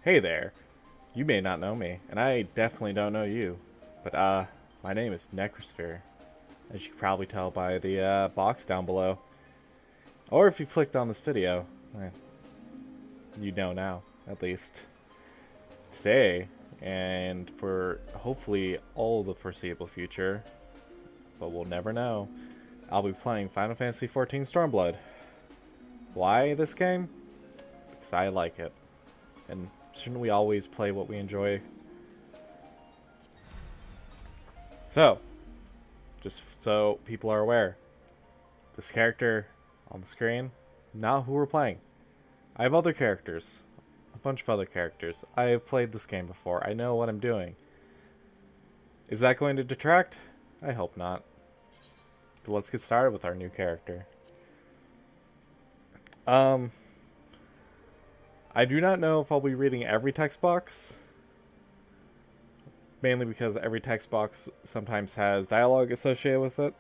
Hey there. You may not know me, and I definitely don't know you. But, my name is Necrosphere, as you can probably tell by the, box down below. Or if you clicked on this video, you know now, at least. Today, and for hopefully all the foreseeable future, but we'll never know, I'll be playing Final Fantasy XIV Stormblood. Why this game? Because I like it. And shouldn't we always play what we enjoy? So, just so people are aware, this character on the screen, not who we're playing. I have other characters, a bunch of other characters. I have played this game before. I know what I'm doing. Is that going to detract? I hope not. But let's get started with our new character. I do not know if I'll be reading every text box. Mainly because every text box sometimes has dialogue associated with it.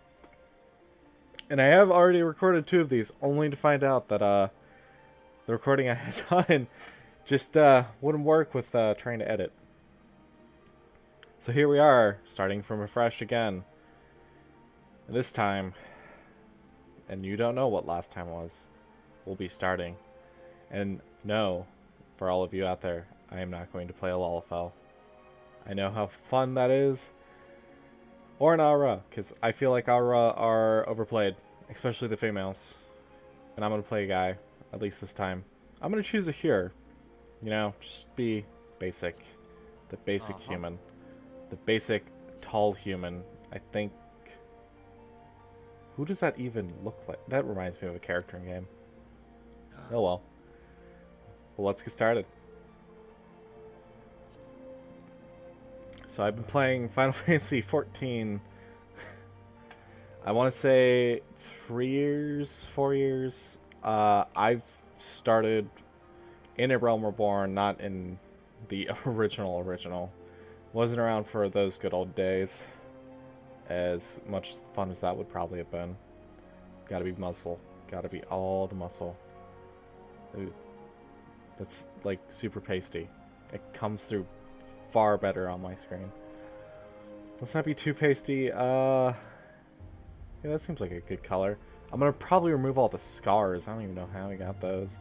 And I have already recorded 2 of these, only to find out that the recording I had done just wouldn't work with trying to edit. So here we are, starting from afresh again. And this time, and you don't know what last time was, we'll be starting. And no, for all of you out there, I am not going to play a Lalafell. I know how fun that is. Or an Aura, because I feel like Aura are overplayed, especially the females. And I'm going to play a guy, at least this time. I'm going to choose a Here. You know, just be basic. The basic human. The basic tall human. I think... Who does that even look like? That reminds me of a character in game. Oh well. Well, let's get started. So I've been playing Final Fantasy XIV, I want to say 3 years, 4 years. I've started in a Realm Reborn, not in the original. Wasn't around for those good old days. As much fun as that would probably have been. Gotta be muscle. Gotta be all the muscle. Ooh. That's like super pasty. It comes through far better on my screen. Let's not be too pasty. Yeah, that seems like a good color. I'm gonna probably remove all the scars. I don't even know how I got those.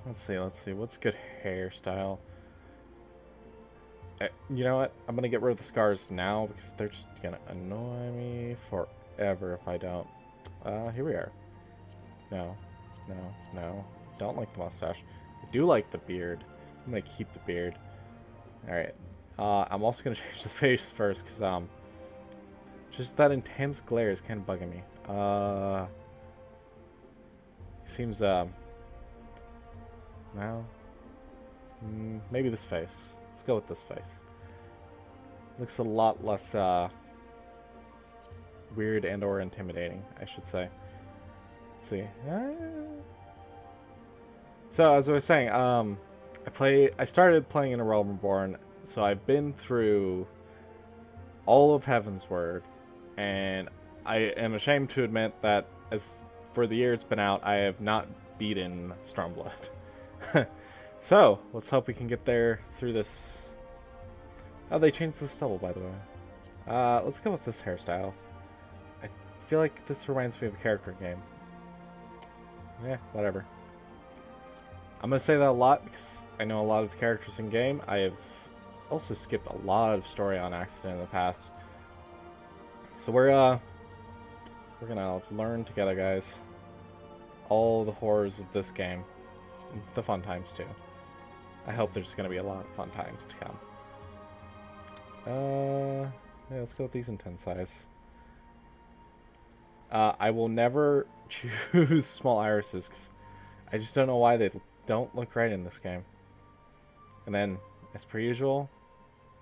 Let's see. What's a good hairstyle? You know what? I'm gonna get rid of the scars now because they're just gonna annoy me forever if I don't. Here we are. No. Don't like the mustache. I do like the beard. I'm gonna keep the beard. Alright. I'm also gonna change the face first because just that intense glare is kind of bugging me. Seems well, maybe this face. Let's go with this face. Looks a lot less weird and or intimidating, I should say. Let's see. So as I was saying, I started playing in a Realm Reborn, so I've been through all of Heaven's Word, and I am ashamed to admit that as for the year it's been out, I have not beaten Stormblood. So, let's hope we can get there through this. Oh, they changed the stubble, by the way. Let's go with this hairstyle. I feel like this reminds me of a character game. Yeah, whatever. I'm going to say that a lot because I know a lot of the characters in game. I have also skipped a lot of story on accident in the past. So we're going to learn together, guys. All the horrors of this game. The fun times, too. I hope there's going to be a lot of fun times to come. Yeah, let's go with these in 10 size. I will never choose small irises, 'cause I just don't know why they don't look right in this game. And then, as per usual,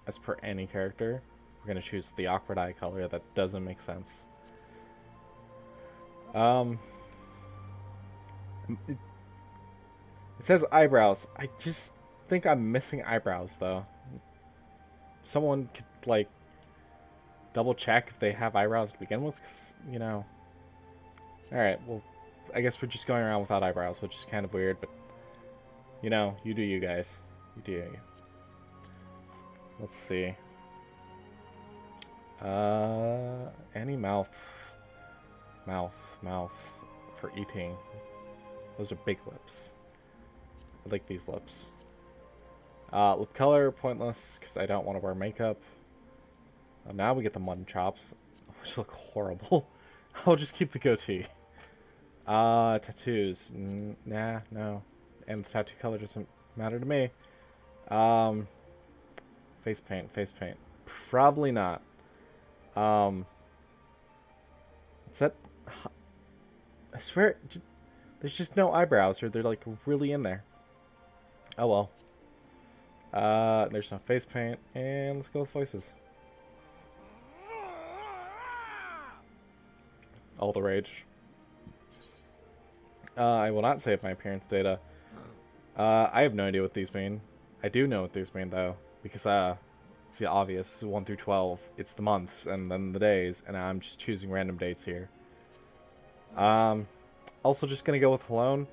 as per any character, we're going to choose the awkward eye color that doesn't make sense. It says eyebrows. I just think I'm missing eyebrows, though. Someone could, like, double check if they have eyebrows to begin with, 'cause, you know. Alright, well, I guess we're just going around without eyebrows, which is kind of weird, but You know, you do you guys. You do you. Let's see. Any mouth for eating. Those are big lips. I like these lips. Lip color, pointless, because I don't want to wear makeup. Now we get the mutton chops, which look horrible. I'll just keep the goatee. Tattoos. Nah, no. And the tattoo color doesn't matter to me. Face paint. Probably not. Is that... I swear, there's just no eyebrows, or they're like really in there. Oh well. There's no face paint, and let's go with voices. All the rage. I will not save my appearance data. I have no idea what these mean. I do know what these mean though, because it's the obvious 1 through 12. It's the months and then the days, and I'm just choosing random dates here. Also just gonna go with alone.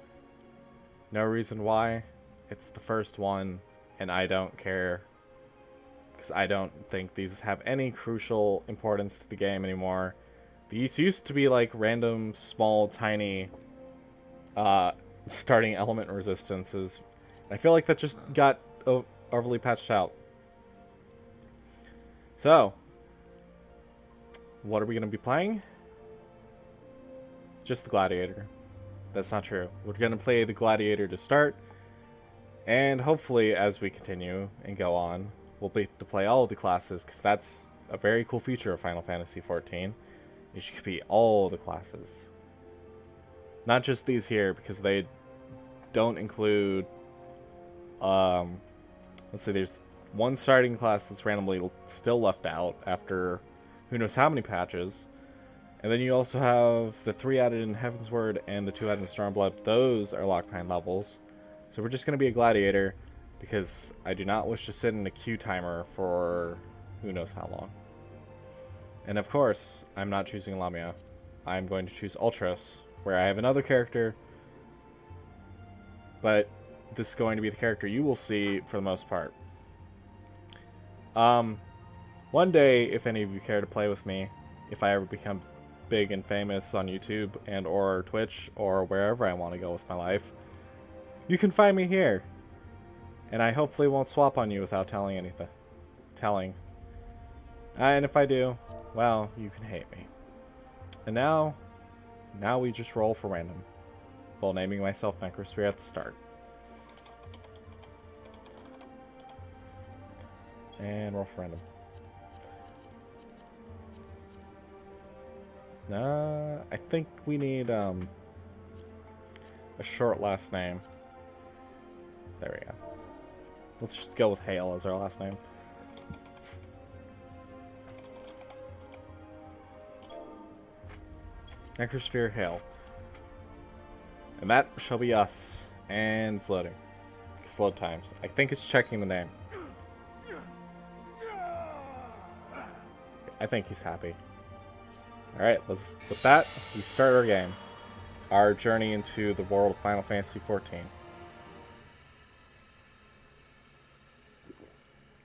No reason why. It's the first one, and I don't care, because I don't think these have any crucial importance to the game anymore. These used to be like random, small, tiny starting element resistances. I feel like that just got overly patched out. So, what are we going to be playing? Just the Gladiator. That's not true. We're going to play the Gladiator to start, and hopefully as we continue and go on, we'll be able to play all of the classes, because that's a very cool feature of Final Fantasy XIV. You should be all the classes. Not just these here, because they don't include... let's see, there's one starting class that's randomly still left out after who knows how many patches. And then you also have the 3 added in Heavensward and the 2 added in Stormblood. Those are locked behind levels. So we're just going to be a Gladiator, because I do not wish to sit in a queue timer for who knows how long. And of course, I'm not choosing Lamia. I'm going to choose Ultros, where I have another character, but this is going to be the character you will see for the most part. One day, if any of you care to play with me, if I ever become big and famous on YouTube and or Twitch or wherever I want to go with my life, you can find me here. And I hopefully won't swap on you without telling anything. And if I do, well, you can hate me. And now we just roll for random, while naming myself Necrosphere at the start. And roll for random. I think we need a short last name. There we go. Let's just go with Hale as our last name. Necrosphere Hale. And that shall be us. And it's loading. It's load times. I think it's checking the name. I think he's happy. Alright, with that, we start our game. Our journey into the world of Final Fantasy XIV.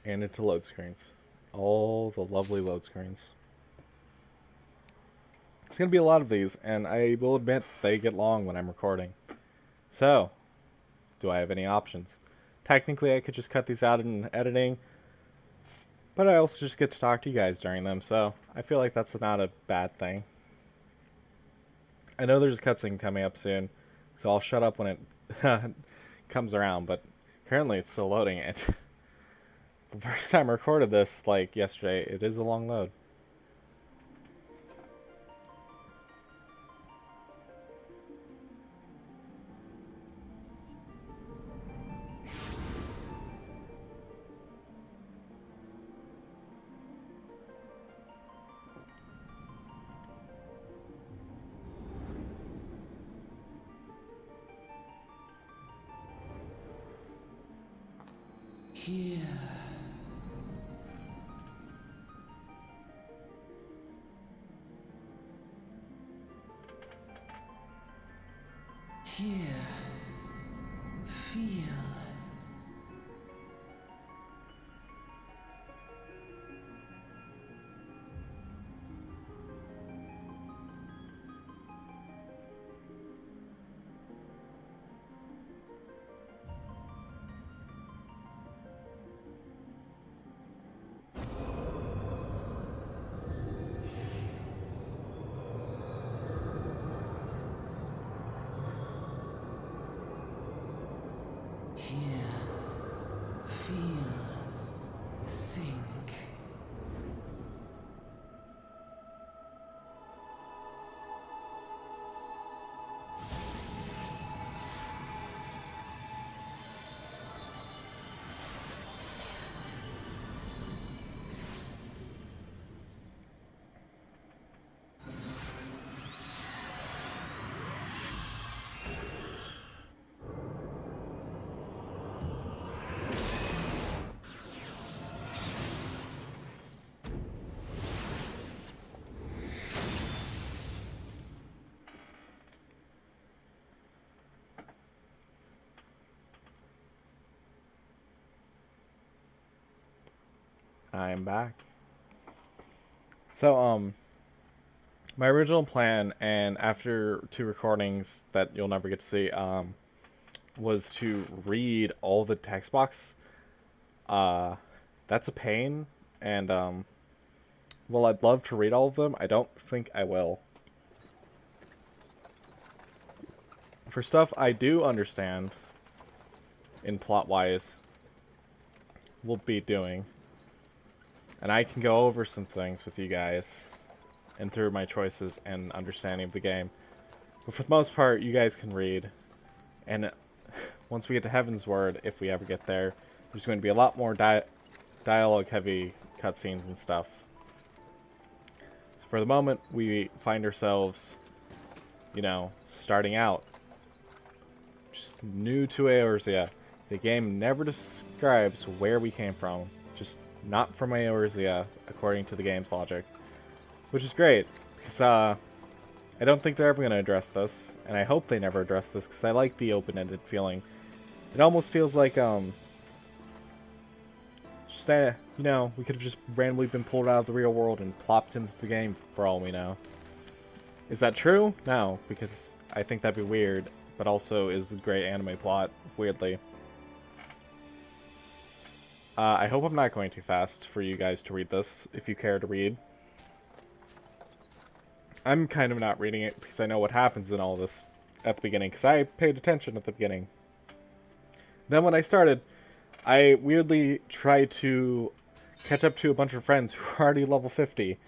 And into load screens. All the lovely load screens. There's going to be a lot of these, and I will admit they get long when I'm recording. So, do I have any options? Technically, I could just cut these out in editing, but I also just get to talk to you guys during them, so I feel like that's not a bad thing. I know there's a cutscene coming up soon, so I'll shut up when it comes around, but currently it's still loading it. The first time I recorded this, like yesterday, it is a long load. Here. Here. Feel. Hear, feel, think. I am back. So, my original plan, and after 2 recordings that you'll never get to see, was to read all the text box. That's a pain, and, well, I'd love to read all of them. I don't think I will. For stuff I do understand, in plot-wise, we'll be doing. And I can go over some things with you guys, and through my choices and understanding of the game. But for the most part, you guys can read. And once we get to Heaven's Word, if we ever get there, there's going to be a lot more dialogue-heavy cutscenes and stuff. So for the moment, we find ourselves, you know, starting out. Just new to Eorzea. The game never describes where we came from. Just not from Eorzea, according to the game's logic. Which is great, because I don't think they're ever going to address this, and I hope they never address this, because I like the open-ended feeling. It almost feels like, just, you know, we could have just randomly been pulled out of the real world and plopped into the game, for all we know. Is that true? No, because I think that'd be weird, but also is a great anime plot, weirdly. I hope I'm not going too fast for you guys to read this, if you care to read. I'm kind of not reading it because I know what happens in all this at the beginning, because I paid attention at the beginning. Then when I started, I weirdly tried to catch up to a bunch of friends who are already level 50,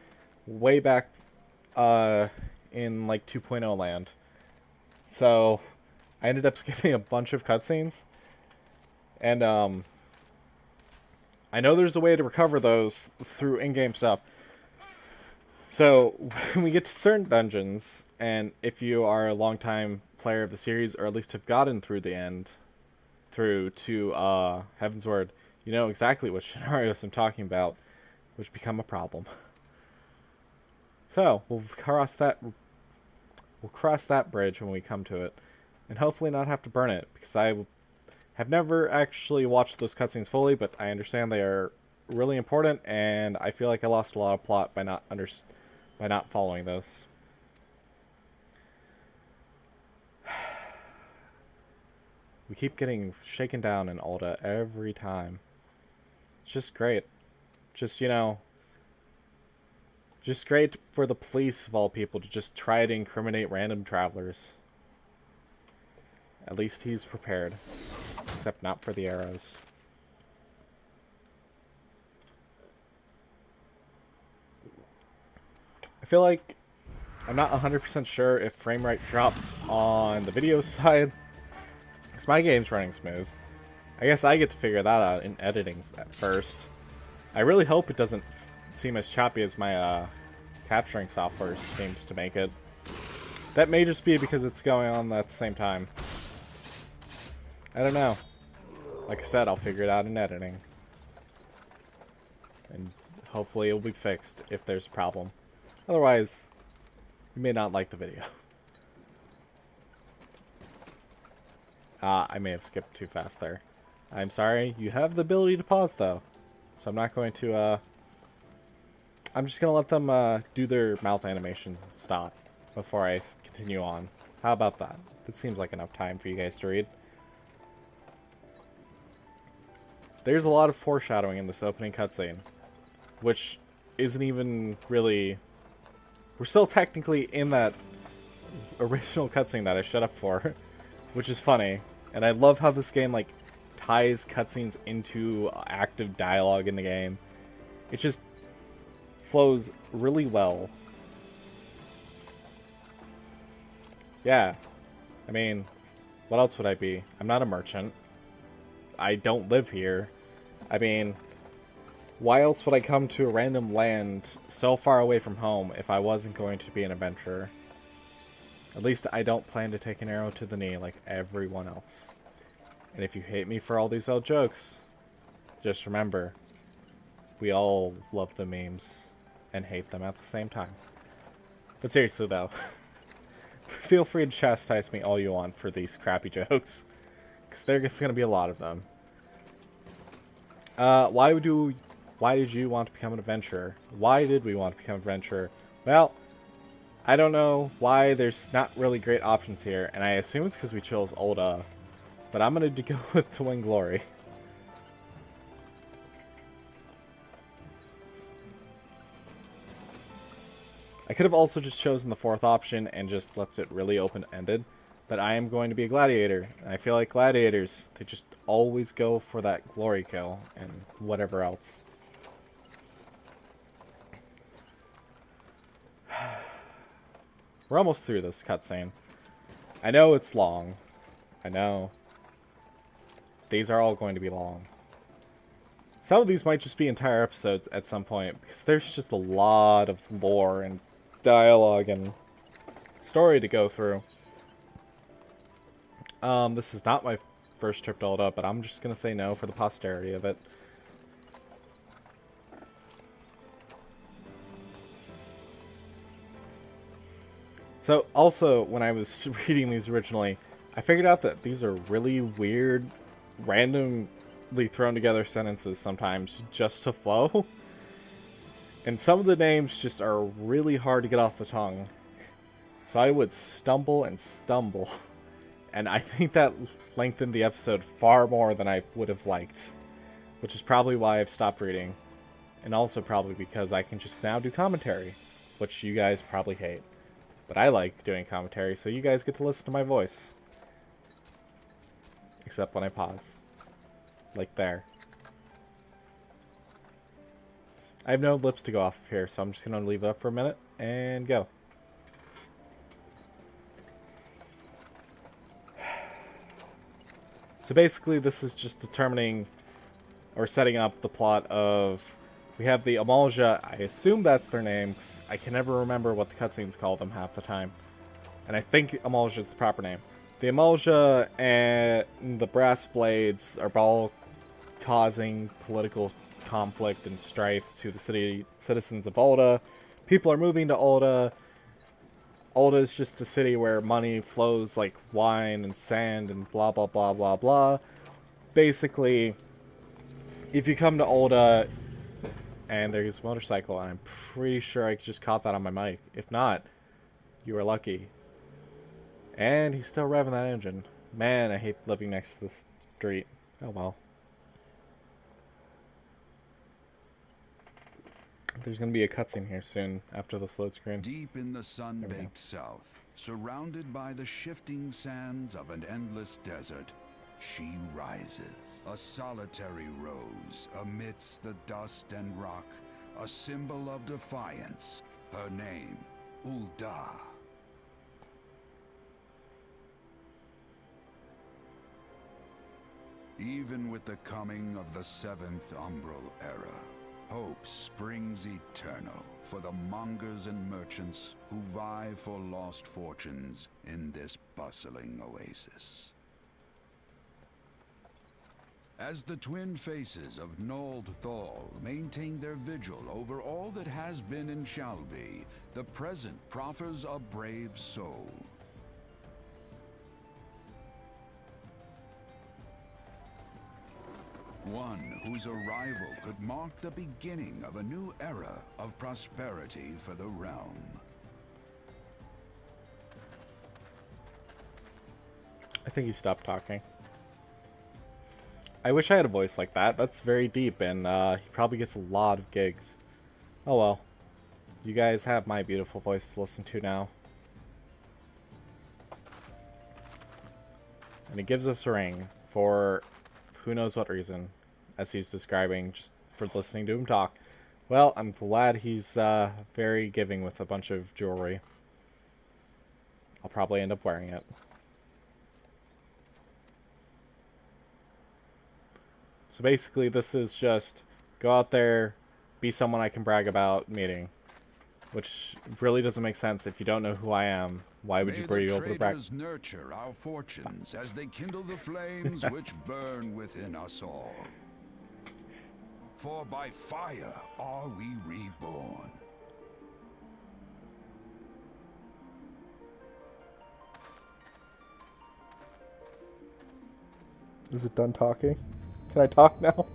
way back in like 2.0 land. So I ended up skipping a bunch of cutscenes, and I know there's a way to recover those through in-game stuff. So, when we get to certain dungeons, and if you are a long-time player of the series, or at least have gotten through the end, through to Heaven's Word, you know exactly what scenarios I'm talking about, which become a problem. So, we'll cross that bridge when we come to it, and hopefully not have to burn it, because I have never actually watched those cutscenes fully, but I understand they are really important, and I feel like I lost a lot of plot by not following those. We keep getting shaken down in Alda every time. It's just great. Just, you know, just great for the police, of all people, to just try to incriminate random travelers. At least he's prepared. Except not for the arrows. I feel like I'm not 100% sure if frame rate drops on the video side, because my game's running smooth. I guess I get to figure that out in editing at first. I really hope it doesn't seem as choppy as my capturing software seems to make it. That may just be because it's going on at the same time. I don't know. Like I said, I'll figure it out in editing. And hopefully it'll be fixed if there's a problem. Otherwise, you may not like the video. I may have skipped too fast there. I'm sorry. You have the ability to pause, though. So I'm not going to, I'm just going to let them do their mouth animations and stop before I continue on. How about that? That seems like enough time for you guys to read. There's a lot of foreshadowing in this opening cutscene, which isn't even really... We're still technically in that original cutscene that I shut up for, which is funny. And I love how this game, like, ties cutscenes into active dialogue in the game. It just flows really well. Yeah, I mean, what else would I be? I'm not a merchant. I don't live here. I mean, why else would I come to a random land so far away from home if I wasn't going to be an adventurer? At least I don't plan to take an arrow to the knee like everyone else. And if you hate me for all these old jokes, just remember, we all love the memes and hate them at the same time. But seriously though, feel free to chastise me all you want for these crappy jokes, because there's going to be a lot of them. Why did you want to become an adventurer? Why did we want to become an adventurer? Well, I don't know why there's not really great options here, and I assume it's because we chose Ulda, but I'm going to go with To Win Glory. I could have also just chosen the fourth option and just left it really open-ended, but I am going to be a gladiator, and I feel like gladiators, they just always go for that glory kill and whatever else. We're almost through this cutscene. I know it's long. I know. These are all going to be long. Some of these might just be entire episodes at some point, because there's just a lot of lore and dialogue and story to go through. This is not my first trip to Ulda, but I'm just going to say no for the posterity of it. So, also, when I was reading these originally, I figured out that these are really weird, randomly thrown together sentences sometimes just to flow. And some of the names just are really hard to get off the tongue. So I would stumble and stumble. And I think that lengthened the episode far more than I would have liked. Which is probably why I've stopped reading. And also probably because I can just now do commentary. Which you guys probably hate. But I like doing commentary, so you guys get to listen to my voice. Except when I pause. Like there. I have no lips to go off of here, so I'm just going to leave it up for a minute and go. So basically, this is just determining or setting up the plot of... We have the Eorzea. I assume that's their name, because I can never remember what the cutscenes call them half the time. And I think Eorzea is the proper name. The Eorzea and the Brass Blades are all causing political conflict and strife to the citizens of Ulda. People are moving to Ulda. Ulda is just a city where money flows like wine and sand and blah blah blah blah blah. Basically, if you come to Ulda and there's a motorcycle, and I'm pretty sure I just caught that on my mic. If not, you are lucky. And he's still revving that engine. Man, I hate living next to the street. Oh well. There's going to be a cutscene here soon after this load screen. Deep in the sun-baked south, surrounded by the shifting sands of an endless desert, she rises. A solitary rose amidst the dust and rock, a symbol of defiance. Her name, Ulda. Even with the coming of the seventh umbral era, hope springs eternal for the mongers and merchants who vie for lost fortunes in this bustling oasis. As the twin faces of Nold Thal maintain their vigil over all that has been and shall be, the present proffers a brave soul. One whose arrival could mark the beginning of a new era of prosperity for the realm. I think he stopped talking. I wish I had a voice like that. That's very deep, and he probably gets a lot of gigs. Oh well. You guys have my beautiful voice to listen to now. And it gives us a ring for who knows what reason, as he's describing just for listening to him talk. Well, I'm glad he's very giving with a bunch of jewelry. I'll probably end up wearing it. So basically, this is just go out there, be someone I can brag about meeting. Which really doesn't make sense if you don't know who I am. Why would you be able to brag? Nurture our fortunes as they kindle the flames which burn within us all. For by fire are we reborn. Is it done talking? Can I talk now?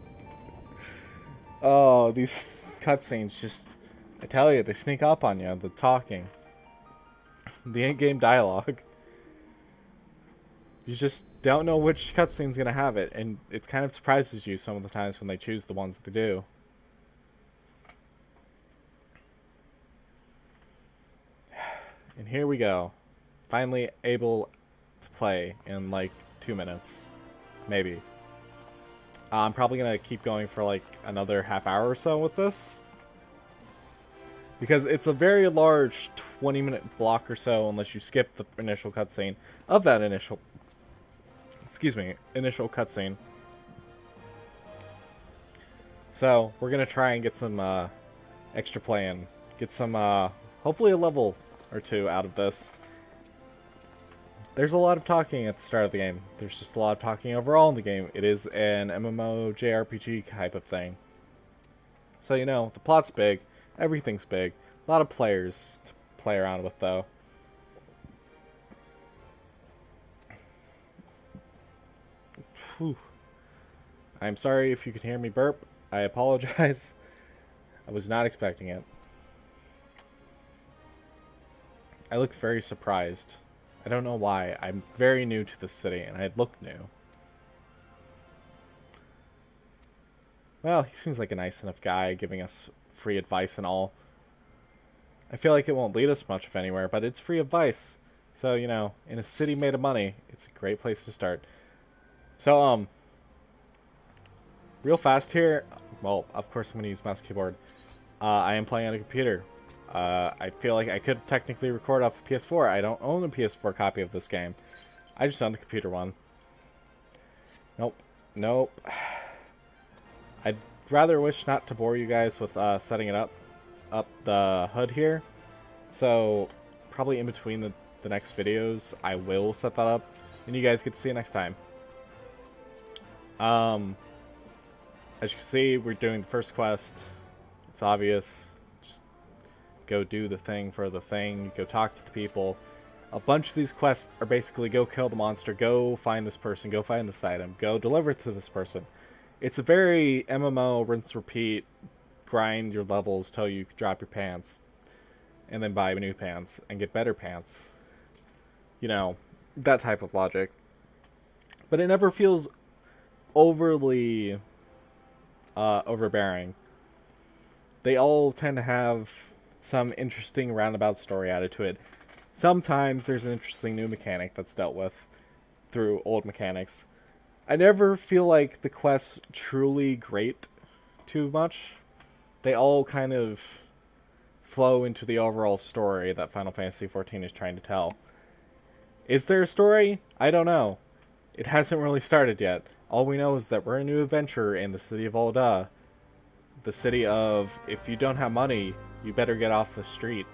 Oh, these cutscenes just... I tell you, they sneak up on you, the talking. The in-game dialogue. You just don't know which cutscene's gonna have it, and it kind of surprises you some of the times when they choose the ones that they do. And here we go. Finally able to play in like 2 minutes. Maybe. I'm probably gonna keep going for like another half hour or so with this. Because it's a very large 20-minute block or so, unless you skip the initial cutscene of that initial cutscene. So, we're going to try and get some extra play in. Get some, hopefully a level or two out of this. There's a lot of talking at the start of the game. There's just a lot of talking overall in the game. It is an MMO JRPG type of thing. So, you know, the plot's big. Everything's big. A lot of players to play around with, though. Whew. I'm sorry if you can hear me burp. I apologize. I was not expecting it. I look very surprised. I don't know why. I'm very new to this city, and I look new. Well, he seems like a nice enough guy, giving us free advice and all. I feel like it won't lead us much of anywhere, but it's free advice. So, you know, in a city made of money, it's a great place to start. So, real fast here. Well, of course I'm going to use mouse keyboard. I am playing on a computer. I feel like I could technically record off a PS4. I don't own a PS4 copy of this game. I just own the computer one. Nope. Nope. I'd rather wish not to bore you guys with setting it up the HUD here. So probably in between the next videos I will set that up and you guys get to see it next time. As you can see, we're doing the first quest. It's obvious. Just go do the thing for the thing, go talk to the people. A bunch of these quests are basically go kill the monster, go find this person, go find this item, go deliver it to this person. It's a very MMO rinse repeat, grind your levels till you drop your pants, and then buy new pants and get better pants. You know, that type of logic. But it never feels overly overbearing. They all tend to have some interesting roundabout story added to it. Sometimes there's an interesting new mechanic that's dealt with through old mechanics. I never feel like the quests truly grate too much. They all kind of flow into the overall story that Final Fantasy XIV is trying to tell. Is there a story? I don't know. It hasn't really started yet. All we know is that we're a new adventurer in the city of Ul'dah. The city of, if you don't have money, you better get off the street.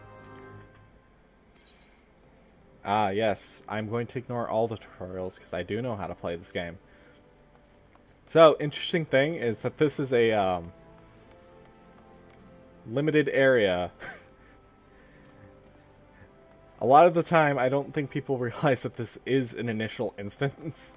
Ah, yes. I'm going to ignore all the tutorials because I do know how to play this game. So, interesting thing is that this is a limited area. A lot of the time, I don't think people realize that this is an initial instance.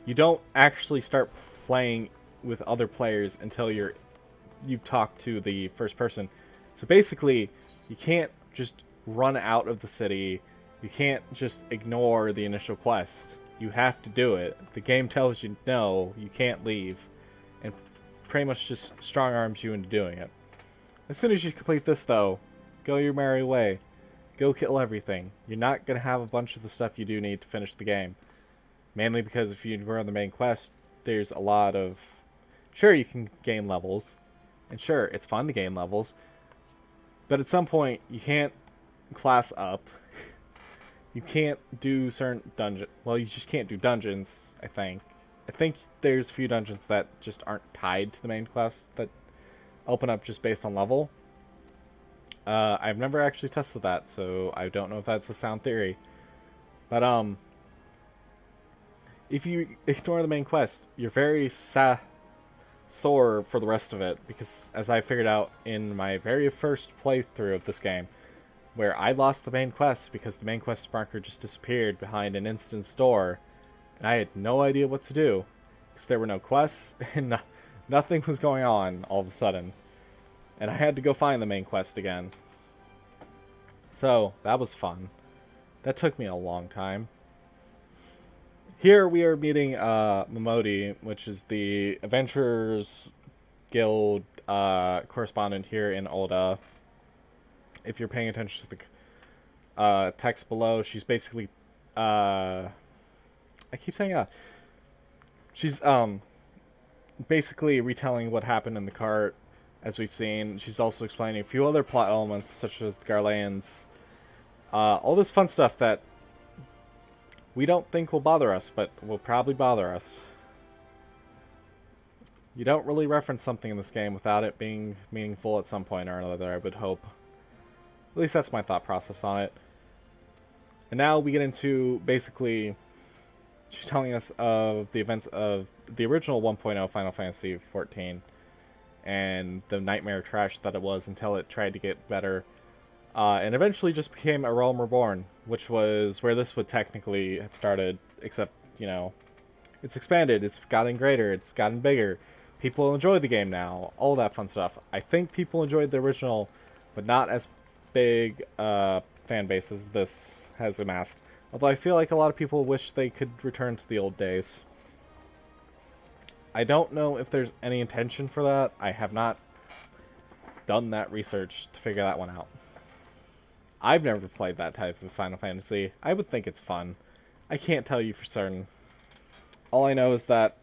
You don't actually start playing with other players until you've talked to the first person. So basically, you can't just run out of the city. You can't just ignore the initial quest. You have to do it. The game tells you no, you can't leave. And pretty much just strong arms you into doing it. As soon as you complete this though, go your merry way. Go kill everything. You're not going to have a bunch of the stuff you do need to finish the game. Mainly because if you run the main quest, there's a lot of... Sure, you can gain levels. And sure, it's fun to gain levels. But at some point, you can't class up. You can't do certain dungeon. Well, you just can't do dungeons, I think. I think there's a few dungeons that just aren't tied to the main quest that open up just based on level. I've never actually tested that, so I don't know if that's a sound theory. But, if you ignore the main quest, you're very sore for the rest of it, because as I figured out in my very first playthrough of this game, where I lost the main quest because the main quest marker just disappeared behind an instance door, and I had no idea what to do, because there were no quests, and nothing was going on all of a sudden. And I had to go find the main quest again. So, that was fun. That took me a long time. Here we are meeting Momodi, which is the Adventurers Guild correspondent here in Ul'dah. If you're paying attention to the text below, she's basically... I keep saying she's basically retelling what happened in the cart, as we've seen. She's also explaining a few other plot elements, such as the Garleans. All this fun stuff that we don't think will bother us, but will probably bother us. You don't really reference something in this game without it being meaningful at some point or another, I would hope. At least that's my thought process on it. And now we get into, basically, she's telling us of the events of the original 1.0 Final Fantasy XIV and the nightmare trash that it was until it tried to get better. And eventually just became A Realm Reborn, which was where this would technically have started, except, you know, it's expanded, it's gotten greater, it's gotten bigger. People enjoy the game now, all that fun stuff. I think people enjoyed the original, but not as big fan base as this has amassed. Although I feel like a lot of people wish they could return to the old days. I don't know if there's any intention for that. I have not done that research to figure that one out. I've never played that type of Final Fantasy. I would think it's fun. I can't tell you for certain. All I know is that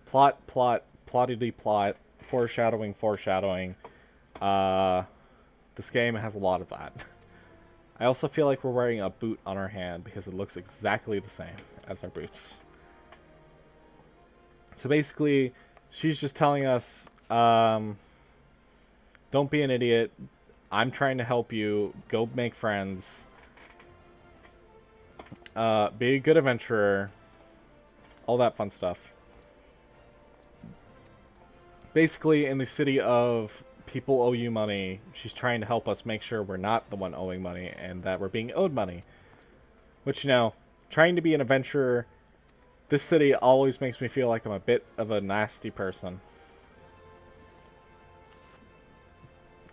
plottity plot, foreshadowing. This game has a lot of that. I also feel like we're wearing a boot on our hand because it looks exactly the same as our boots. So basically, she's just telling us, don't be an idiot. I'm trying to help you. Go make friends. Be a good adventurer. All that fun stuff. Basically, in the city of people owe you money, she's trying to help us make sure we're not the one owing money and that we're being owed money. Which, you know, trying to be an adventurer, this city always makes me feel like I'm a bit of a nasty person.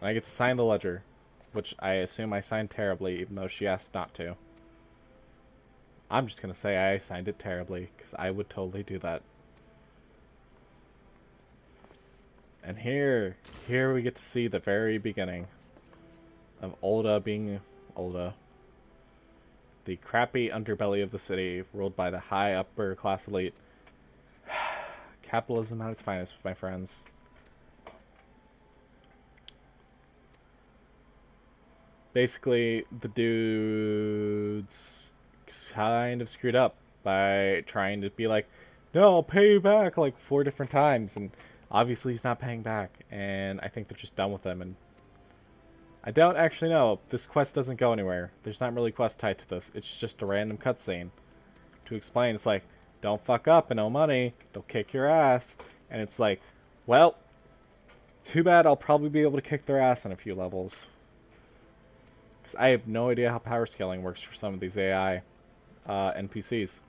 I get to sign the ledger, which I assume I signed terribly, even though she asked not to. I'm just going to say I signed it terribly, because I would totally do that. And here we get to see the very beginning of Ul'dah being Ul'dah. The crappy underbelly of the city, ruled by the high upper class elite. Capitalism at its finest, my friends. Basically, the dude's kind of screwed up by trying to be like, no, I'll pay you back like 4 different times, and obviously he's not paying back, and I think they're just done with him. And I don't actually know. This quest doesn't go anywhere. There's not really quest tied to this. It's just a random cutscene to explain. It's like, don't fuck up and owe money. They'll kick your ass. And it's like, well, too bad. I'll probably be able to kick their ass in a few levels. Because I have no idea how power scaling works for some of these AI NPCs.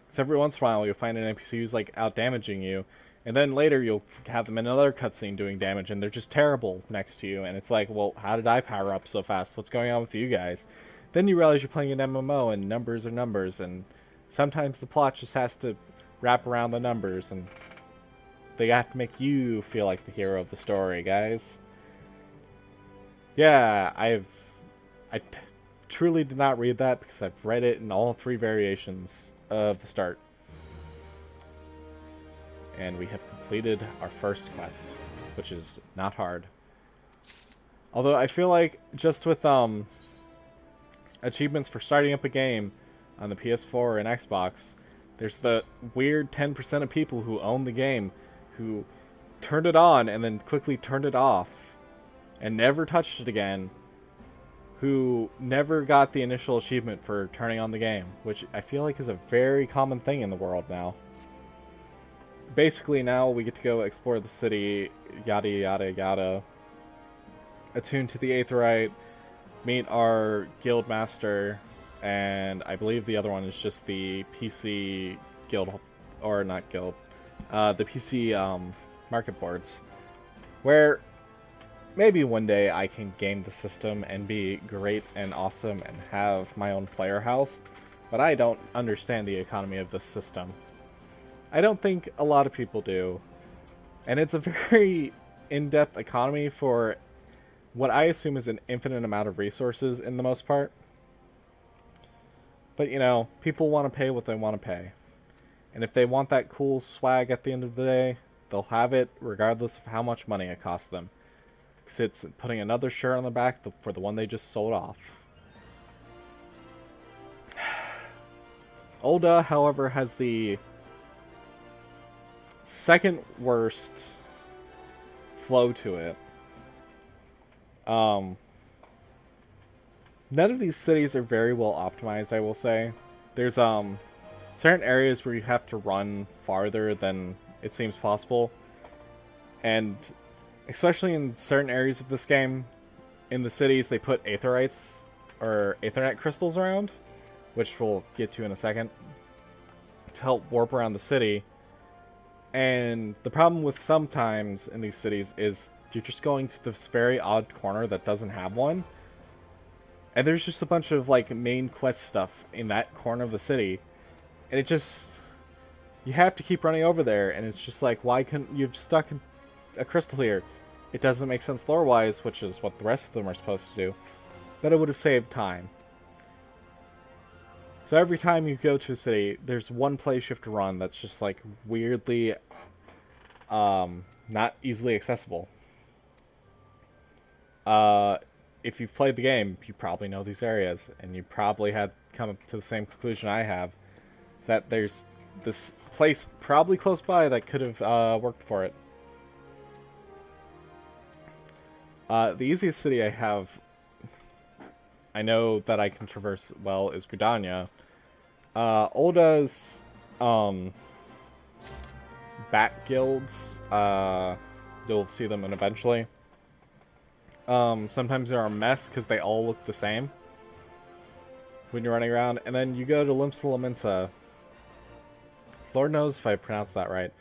Because every once in a while, you'll find an NPC who's like out-damaging you. And then later, you'll have them in another cutscene doing damage, and they're just terrible next to you. And it's like, well, how did I power up so fast? What's going on with you guys? Then you realize you're playing an MMO, and numbers are numbers. And sometimes the plot just has to wrap around the numbers. And they have to make you feel like the hero of the story, guys. Yeah, I truly did not read that, because I've read it in all 3 variations of the start. And we have completed our first quest, which is not hard. Although I feel like just with achievements for starting up a game on the PS4 and Xbox, there's the weird 10% of people who own the game who turned it on and then quickly turned it off and never touched it again, who never got the initial achievement for turning on the game, which I feel like is a very common thing in the world now. Basically, now we get to go explore the city, yada yada yada, attune to the Aetheryte, meet our guild master, and I believe the other one is just the PC guild, or not guild, the PC market boards, where maybe one day I can game the system and be great and awesome and have my own player house, but I don't understand the economy of this system. I don't think a lot of people do, and it's a very in-depth economy for what I assume is an infinite amount of resources in the most part. But, you know, people want to pay what they want to pay. And if they want that cool swag at the end of the day, they'll have it regardless of how much money it costs them. Because it's putting another shirt on the back for the one they just sold off. Ul'dah, however, has the second worst flow to it. None of these cities are very well optimized, I will say. There's certain areas where you have to run farther than it seems possible. And especially in certain areas of this game, in the cities they put aetherites or Aethernet crystals around, which we'll get to in a second, to help warp around the city. And the problem with sometimes in these cities is you're just going to this very odd corner that doesn't have one. And there's just a bunch of like main quest stuff in that corner of the city. And it just, you have to keep running over there. And it's just like, why couldn't you've stuck a crystal here? It doesn't make sense lore-wise, which is what the rest of them are supposed to do. But it would have saved time. So every time you go to a city, there's one place you have to run that's just like weirdly not easily accessible. If you've played the game, you probably know these areas, and you probably had come up to the same conclusion I have, that there's this place probably close by that could have worked for it. The easiest city I know that I can traverse well is Gridania. Ul'dah's bat guilds, you'll see them eventually. Sometimes they're a mess because they all look the same when you're running around. And then you go to Limsa. Lord knows if I pronounced that right.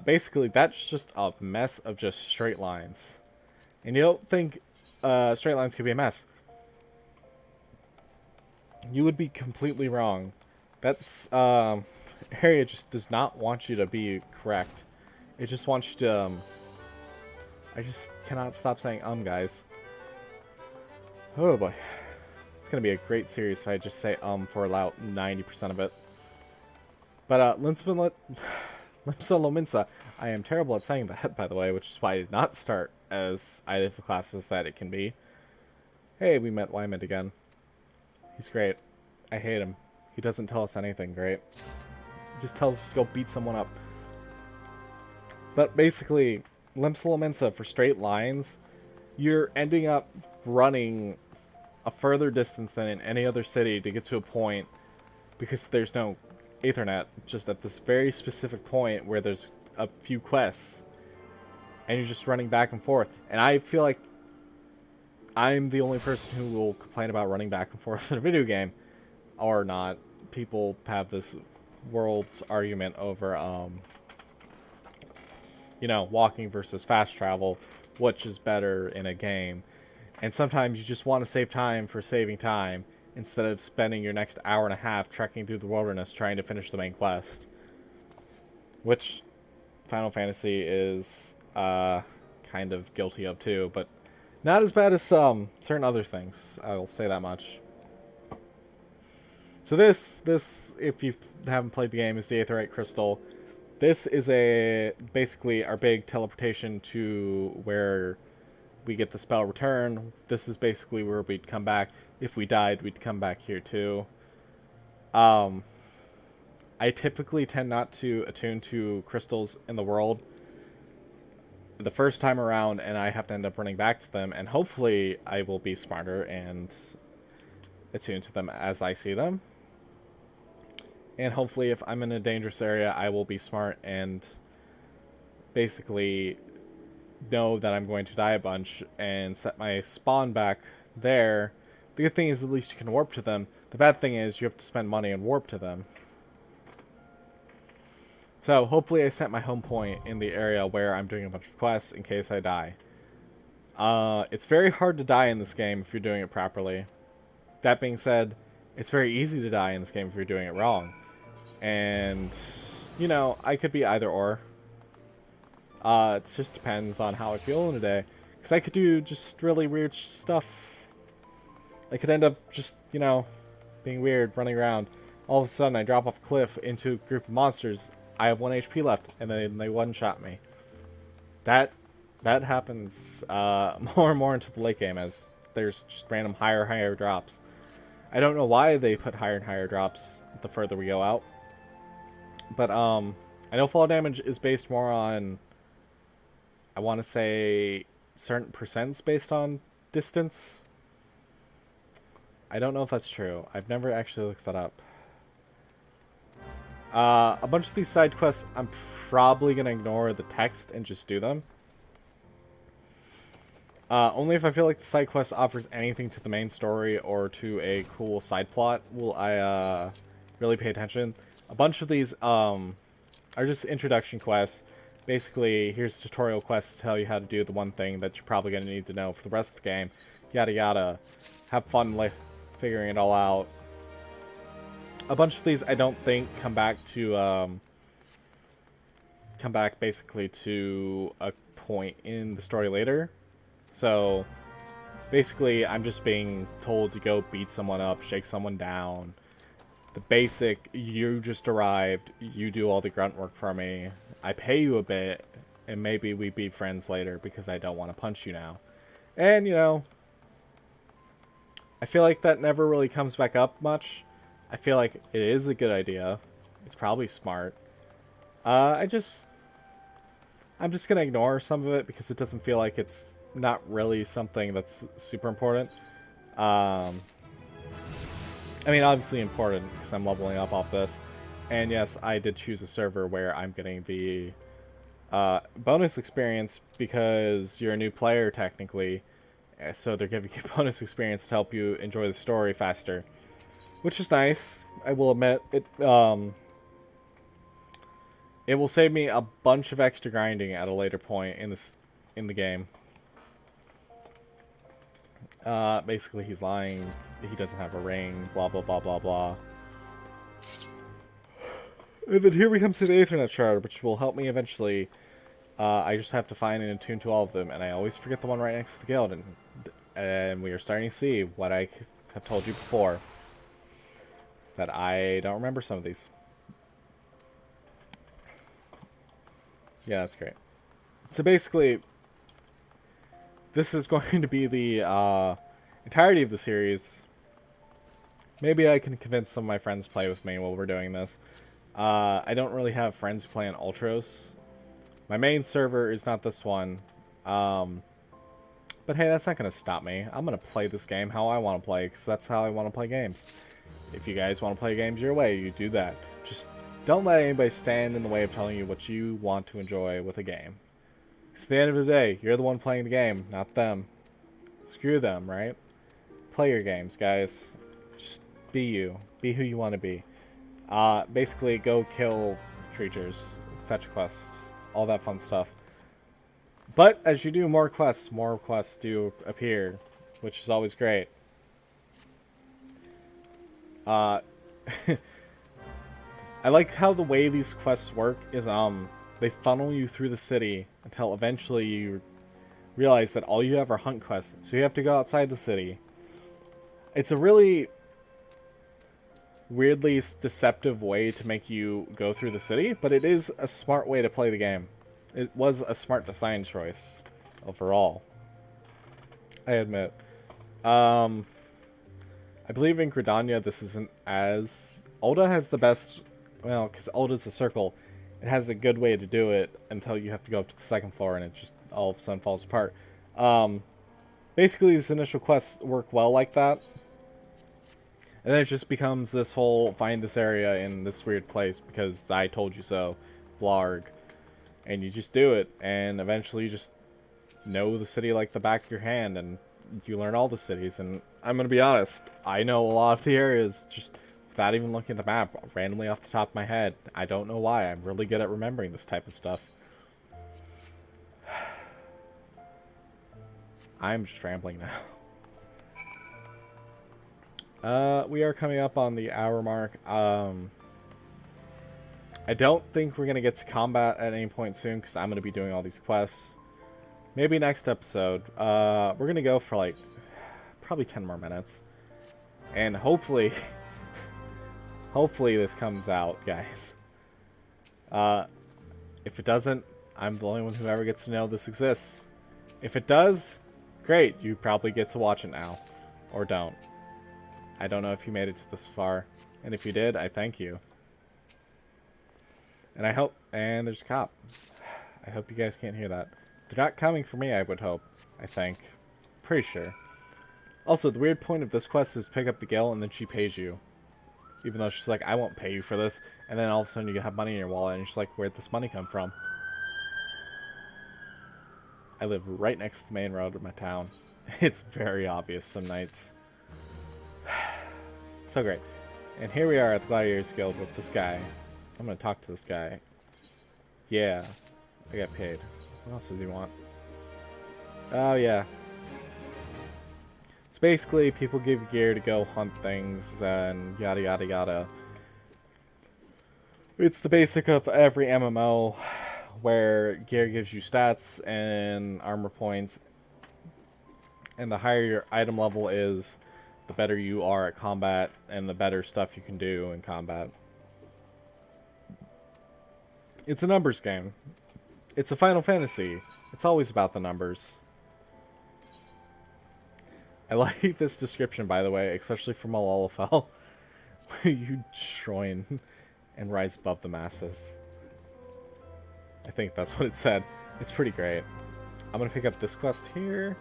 Basically, that's just a mess of just straight lines. And you don't think straight lines could be a mess. You would be completely wrong. That's area just does not want you to be correct. It just wants you to I just cannot stop saying guys. Oh boy. It's gonna be a great series if I just say for about 90% of it. But Limsa, I am terrible at saying that, by the way, which is why I did not start as either of the classes that it can be. Hey, we met Wyman again. He's great. I hate him. He doesn't tell us anything great. He just tells us to go beat someone up. But basically, Limsa for straight lines, you're ending up running a further distance than in any other city to get to a point because there's no Aethernet, just at this very specific point where there's a few quests and you're just running back and forth. And I feel like I'm the only person who will complain about running back and forth in a video game, or not. People have this world's argument over you know, walking versus fast travel, which is better in a game. And sometimes you just want to save time for saving time instead of spending your next hour and a half trekking through the wilderness trying to finish the main quest. Which Final Fantasy is kind of guilty of too, but not as bad as certain other things, I will say that much. So this, if you haven't played the game, is the Aetheryte Crystal. This is basically our big teleportation to where we get the spell return. This is basically where we'd come back. If we died, we'd come back here too. I typically tend not to attune to crystals in the world the first time around, and I have to end up running back to them, and hopefully I will be smarter and attune to them as I see them. And hopefully if I'm in a dangerous area, I will be smart and basically know that I'm going to die a bunch and set my spawn back there. The good thing is at least you can warp to them. The bad thing is you have to spend money and warp to them. So hopefully I set my home point in the area where I'm doing a bunch of quests in case I die. It's very hard to die in this game if you're doing it properly. That being said, it's very easy to die in this game if you're doing it wrong. And, you know, I could be either or. It just depends on how I feel in a day. Because I could do just really weird stuff. I could end up just, you know, being weird, running around. All of a sudden I drop off a cliff into a group of monsters. I have 1 HP left, and then they one-shot me. That happens more and more into the late game as there's just random higher drops. I don't know why they put higher and higher drops the further we go out. But I know fall damage is based more on, I want to say, certain percents based on distance. I don't know if that's true. I've never actually looked that up. A bunch of these side quests, I'm probably going to ignore the text and just do them. Only if I feel like the side quest offers anything to the main story or to a cool side plot will I really pay attention. A bunch of these are just introduction quests. Basically, here's tutorial quests to tell you how to do the one thing that you're probably going to need to know for the rest of the game. Yada yada. Have fun figuring it all out. A bunch of these I don't think come back basically to a point in the story later. So basically I'm just being told to go beat someone up, shake someone down. The basic, you just arrived, you do all the grunt work for me, I pay you a bit, and maybe we be friends later because I don't want to punch you now. And, you know, I feel like that never really comes back up much. I feel like it is a good idea. It's probably smart. I'm just gonna ignore some of it because it doesn't feel like it's not really something that's super important. I mean, obviously important because I'm leveling up off this. And yes, I did choose a server where I'm getting the bonus experience because you're a new player technically. So they're giving you bonus experience to help you enjoy the story faster. Which is nice. I will admit, it will save me a bunch of extra grinding at a later point in the game. Basically he's lying. He doesn't have a ring. Blah blah blah blah blah. And then here we come to the Ethernet shard, which will help me eventually. I just have to find and attune to all of them, and I always forget the one right next to the guild. And we are starting to see what I have told you before. That I don't remember some of these. Yeah, that's great. So basically, this is going to be the entirety of the series. Maybe I can convince some of my friends to play with me while we're doing this. I don't really have friends who play on Ultros. My main server is not this one. But hey, that's not going to stop me. I'm going to play this game how I want to play, because that's how I want to play games. If you guys want to play games your way, you do that. Just don't let anybody stand in the way of telling you what you want to enjoy with a game. Because at the end of the day, you're the one playing the game, not them. Screw them, right? Play your games, guys. Just be you. Be who you want to be. Basically, go kill creatures, fetch quests, all that fun stuff. But as you do more quests do appear, which is always great. I like how the way these quests work is they funnel you through the city until eventually you realize that all you have are hunt quests, so you have to go outside the city. It's a really weirdly deceptive way to make you go through the city, but it is a smart way to play the game. It was a smart design choice overall, I admit. I believe in Gridania this isn't as... Ul'dah has the best... Well, because Uldah's a circle, it has a good way to do it until you have to go up to the second floor and it just all of a sudden falls apart. Basically, these initial quests work well like that. And then it just becomes this whole find this area in this weird place because I told you so, blarg. And you just do it, and eventually you just know the city like the back of your hand, and you learn all the cities. And I'm going to be honest, I know a lot of the areas just without even looking at the map, randomly off the top of my head. I don't know why. I'm really good at remembering this type of stuff. I'm just rambling now. We are coming up on the hour mark. I don't think we're going to get to combat at any point soon because I'm going to be doing all these quests. Maybe next episode. We're going to go for like probably 10 more minutes. And hopefully, hopefully this comes out, guys. If it doesn't, I'm the only one who ever gets to know this exists. If it does, great. You probably get to watch it now. Or don't. I don't know if you made it to this far. And if you did, I thank you. And I hope... And there's a cop. I hope you guys can't hear that. They're not coming for me, I would hope. I think. Pretty sure. Also, the weird point of this quest is pick up the girl and then she pays you. Even though she's like, I won't pay you for this. And then all of a sudden you have money in your wallet and she's like, where'd this money come from? I live right next to the main road of my town. It's very obvious some nights. So great. And here we are at the Gladiators Guild with this guy. I'm gonna talk to this guy. Yeah. I got paid. What else does he want? Oh, yeah. So basically, people give you gear to go hunt things and yada yada yada. It's the basic of every MMO where gear gives you stats and armor points. And the higher your item level is, the better you are at combat and the better stuff you can do in combat. It's a numbers game. It's a Final Fantasy. It's always about the numbers. I like this description, by the way, especially from Malolafel, where you join and rise above the masses. I think that's what it said. It's pretty great. I'm gonna pick up this quest here.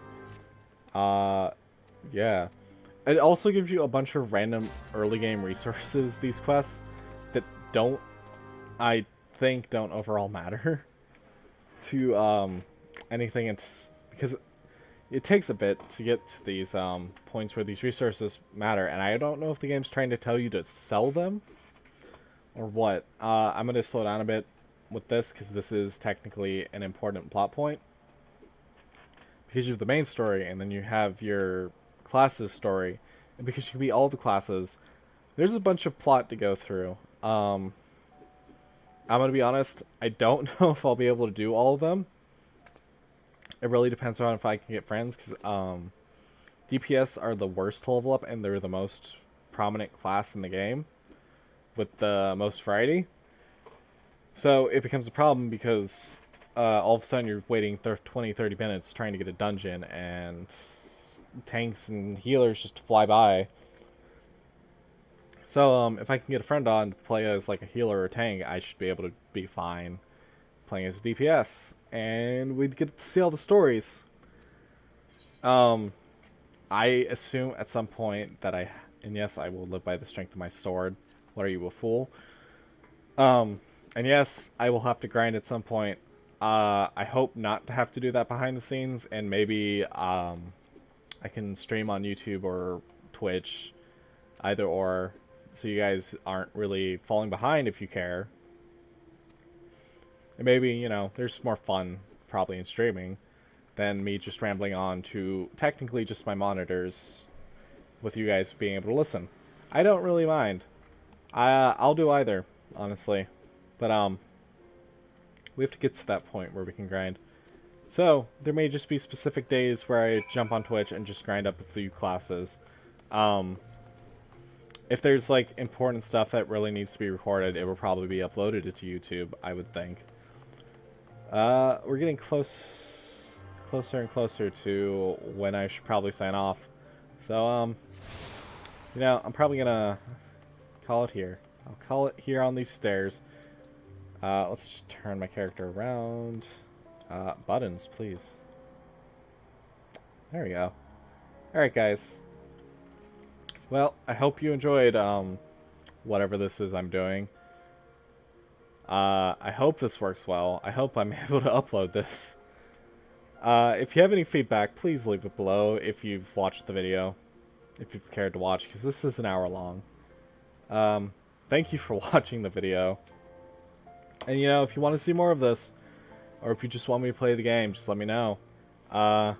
Yeah. It also gives you a bunch of random early game resources, these quests, that don't, I think, don't overall matter to anything. Because it takes a bit to get to these points where these resources matter, and I don't know if the game's trying to tell you to sell them or what. I'm going to slow down a bit with this because this is technically an important plot point. Because you have the main story, and then you have your classes story, and because you can be all the classes, there's a bunch of plot to go through. I'm gonna be honest, I don't know if I'll be able to do all of them. It really depends on if I can get friends, because DPS are the worst to level up, and they're the most prominent class in the game with the most variety. So it becomes a problem because all of a sudden you're waiting 20-30 minutes trying to get a dungeon, and tanks and healers just fly by. So if I can get a friend on to play as like a healer or a tank, I should be able to be fine playing as a DPS, and we'd get to see all the stories. I assume at some point that and yes, I will live by the strength of my sword. What are you, a fool? And yes, I will have to grind at some point. I hope not to have to do that behind the scenes, and maybe I can stream on YouTube or Twitch, either or, so you guys aren't really falling behind if you care. And maybe, you know, there's more fun probably in streaming than me just rambling on to technically just my monitors with you guys being able to listen. I don't really mind. I'll do either, honestly. But we have to get to that point where we can grind. So, there may just be specific days where I jump on Twitch and just grind up a few classes. if there's like important stuff that really needs to be recorded, it will probably be uploaded to YouTube, I would think. We're getting closer and closer to when I should probably sign off. So, you know, I'm probably gonna call it here. I'll call it here on these stairs. Let's just turn my character around. Buttons, please. There we go. Alright, guys. Well, I hope you enjoyed, whatever this is I'm doing. I hope this works well. I hope I'm able to upload this. If you have any feedback, please leave it below if you've watched the video. If you've cared to watch, because this is an hour long. Thank you for watching the video. And, you know, if you want to see more of this, or if you just want me to play the game, just let me know. I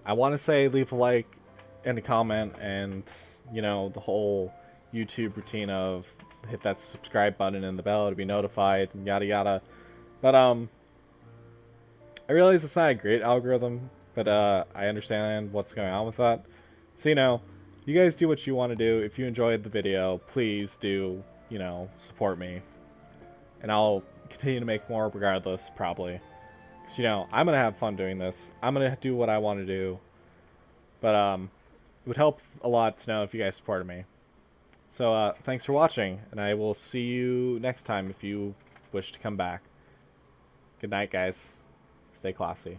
want to say leave a like and a comment, and, you know, the whole YouTube routine of hit that subscribe button and the bell to be notified, and yada yada. But, I realize it's not a great algorithm, but I understand what's going on with that. So, you know, you guys do what you want to do. If you enjoyed the video, please do, you know, support me. And I'll continue to make more regardless, probably. Because, you know, I'm going to have fun doing this. I'm going to do what I want to do. But it would help a lot to know if you guys supported me. So, thanks for watching, and I will see you next time if you wish to come back. Good night, guys. Stay classy.